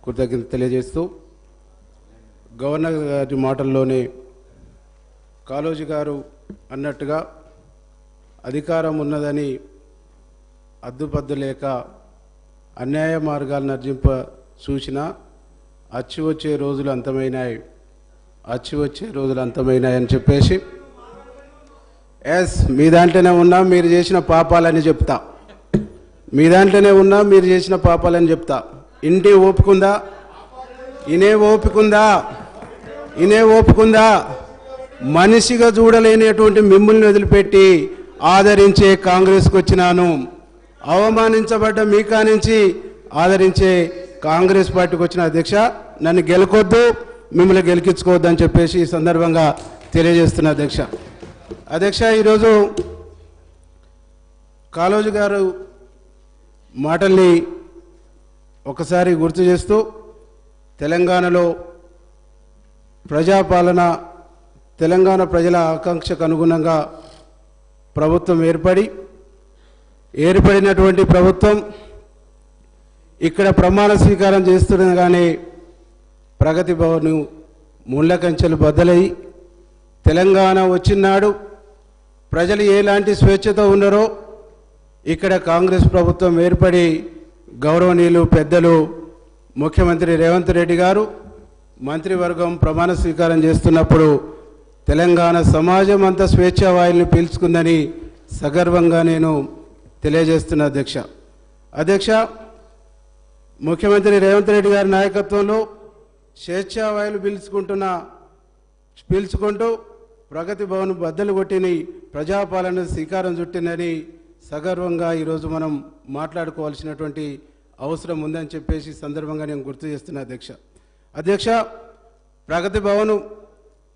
కృతజ్ఞత తెలియజేస్తూ గవర్నర్ గారి మాటల్లోనే కాళోజీ గారు అన్నట్టుగా అధికారం ఉన్నదని అద్దుపద్దు లేక అన్యాయ మార్గాలను నర్జింప సూచన అచ్చి వచ్చే రోజులు అంతమైనాయి అని చెప్పేసి మీ దాంట్లోనే ఉన్నా మీరు చేసిన పాపాలని చెప్తా ఇంటి ఓపికందా ఇనే ఓపికందా మనిషిగా చూడలేనటువంటి మిమ్మల్ని వదిలిపెట్టి ఆదరించే కాంగ్రెస్కి వచ్చినాను అవమానించబడ్డ మీకా నుంచి ఆదరించే కాంగ్రెస్ పార్టీకి వచ్చిన అధ్యక్ష నన్ను గెలకొద్దు మిమ్మల్ని గెలికించుకోవద్దు అని చెప్పేసి ఈ సందర్భంగా తెలియజేస్తున్నా అధ్యక్ష ఈరోజు కాళోజీ గారు మాటల్ని ఒకసారి గుర్తు చేస్తూ తెలంగాణలో ప్రజాపాలన తెలంగాణ ప్రజల ఆకాంక్షకు అనుగుణంగా ప్రభుత్వం ఏర్పడినటువంటి ప్రభుత్వం ఇక్కడ ప్రమాణ స్వీకారం చేస్తుండగానే ప్రగతి భవన్ ముళ్ళ కంచెలు బద్దలై తెలంగాణ వచ్చినాడు ప్రజలు ఎలాంటి స్వేచ్ఛతో ఉన్నారో ఇక్కడ కాంగ్రెస్ ప్రభుత్వం ఏర్పడి గౌరవనీయులు పెద్దలు ముఖ్యమంత్రి రేవంత్ రెడ్డి గారు మంత్రివర్గం ప్రమాణ స్వీకారం చేస్తున్నప్పుడు తెలంగాణ సమాజం అంతా స్వేచ్ఛా వాయువులు పీల్చుకుందని సగర్వంగా నేను తెలియజేస్తున్నా అధ్యక్ష ముఖ్యమంత్రి రేవంత్ రెడ్డి గారి నాయకత్వంలో స్వేచ్ఛా వాయువులు పీల్చుకుంటూ ప్రగతి భవన్ బద్దలు కొట్టిని ప్రజాపాలన శ్రీకారం చుట్టిందని సగర్వంగా ఈరోజు మనం మాట్లాడుకోవాల్సినటువంటి అవసరం ఉందని చెప్పేసి సందర్భంగా నేను గుర్తు చేస్తున్నా అధ్యక్ష ప్రగతి భవన్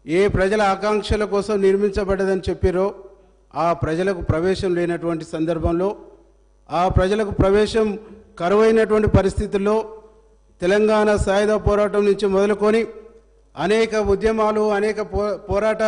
ఏ ప్రజల ఆకాంక్షల కోసం నిర్మించబడ్డదని చెప్పారో ఆ ప్రజలకు ప్రవేశం లేనటువంటి సందర్భంలో ఆ ప్రజలకు ప్రవేశం కరువైనటువంటి పరిస్థితుల్లో తెలంగాణ సాయుధ పోరాటం నుంచి మొదలుకొని అనేక ఉద్యమాలు అనేక పోరాటాలు